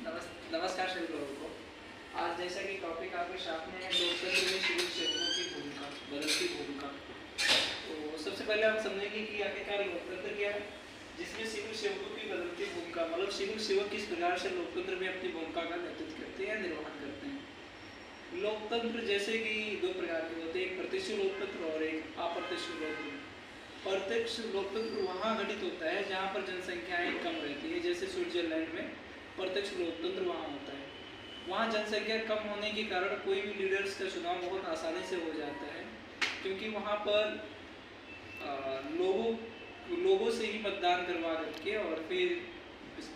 नमस्कार सभी लोगों को। आज जैसा कि टॉपिक आपके सामने है, लोकतंत्र में सिविल सेवकों की भूमिका, बदलती भूमिका। तो सबसे पहले हम समझेंगे कि आखिरकार लोकतंत्र क्या है, जिसमें सिविल सेवकों की बदलती भूमिका मतलब सिविल सेवक किस प्रकार से लोकतंत्र में अपनी भूमिका का नेतृत्व करते हैं या निर्वहन करते हैं। लोकतंत्र जैसे कि दो प्रकार के होते हैं, एक प्रत्यक्ष लोकतंत्र और एक अप्रत्यक्ष लोकतंत्र। प्रत्यक्ष लोकतंत्र वहाँ घटित होता है जहाँ पर जनसंख्याएं कम रहती है, जैसे स्विट्जरलैंड में प्रत्यक्ष लोकतंत्र वहाँ होता है। वहाँ जनसंख्या कम होने के कारण कोई भी लीडर्स का चुनाव बहुत आसानी से हो जाता है, क्योंकि वहाँ पर लोगों से ही मतदान करवा करके और फिर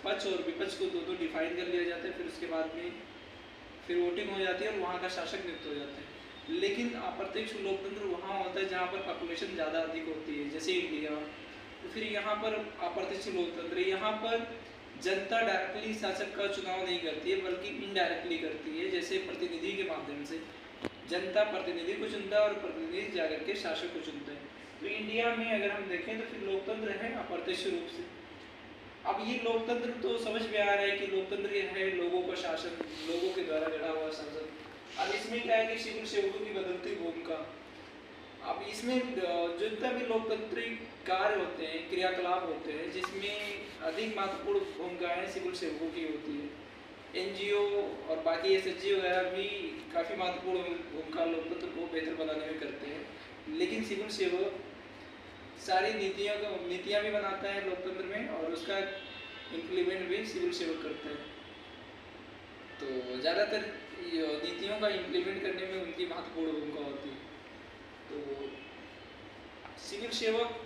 पक्ष और विपक्ष को दो डिफाइन कर लिया जाता है। फिर उसके बाद में फिर वोटिंग हो जाती है और वहाँ का शासक नियुक्त हो जाता है। लेकिन अप्रत्यक्ष लोकतंत्र वहाँ होता है जहाँ पर पॉपुलेशन ज़्यादा अधिक होती है, जैसे इंडिया। तो फिर यहाँ पर अप्रत्यक्ष लोकतंत्र, यहाँ पर जनता डायरेक्टली शासक का चुनाव नहीं करती है बल्कि इनडायरेक्टली करती है, जैसे प्रतिनिधि के माध्यम से जनता प्रतिनिधि को चुनता है और प्रतिनिधि जाकर के शासक को चुनता है। तो इंडिया में अगर हम देखें तो फिर लोकतंत्र है अप्रत्यक्ष रूप से। अब ये लोकतंत्र तो समझ में आ रहा है कि लोकतंत्र है लोगों का शासन, लोगों के द्वारा गढ़ा हुआ शासन। अब इसमें क्या है कि सिविल सेवकों की बदलती भूमिका। अब इसमें जितना भी लोकतांत्रिक कार्य होते हैं, क्रियाकलाप होते हैं, जिसमें अधिक महत्वपूर्ण भूमिकाएं सिविल सेवकों की होती है। एनजीओ और बाकी एसएचजी वगैरह भी काफ़ी महत्वपूर्ण भूमिका लोकतंत्र को बेहतर बनाने में करते हैं। लेकिन सिविल सेवक सारी नीतियाँ भी बनाता है लोकतंत्र में और उसका इम्प्लीमेंट भी सिविल सेवक करता है। तो ज़्यादातर नीतियों का इम्प्लीमेंट करने में उनकी महत्वपूर्ण भूमिका होती है। तो सिविल सेवक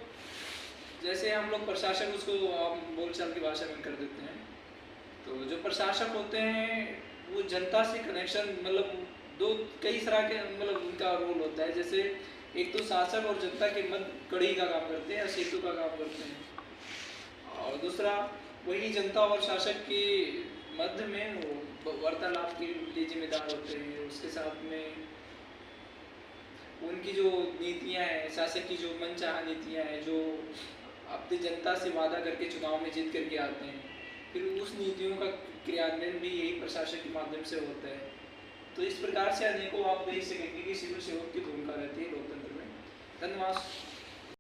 जैसे हम लोग प्रशासक, उसको हम बोलचाल की भाषा में कर देते हैं। तो जो प्रशासक होते हैं वो जनता से कनेक्शन मतलब कई तरह के उनका रोल होता है। जैसे एक तो शासक और जनता के मध्य कड़ी का काम करते हैं या सेतु का काम करते हैं, और दूसरा वही जनता और शासक के मध्य में वो वार्तालाप के लिए जिम्मेदार होते हैं। उसके साथ में उनकी जो नीतियां हैं, शासक की जो मनचाहा नीतियां हैं, जो अपनी जनता से वादा करके चुनाव में जीत करके आते हैं, फिर उस नीतियों का क्रियान्वयन भी यही प्रशासक के माध्यम से होता है। तो इस प्रकार से अनेकों आप देख सकेंगे कि सिविल सेवक की भूमिका रहती है लोकतंत्र में। धन्यवाद।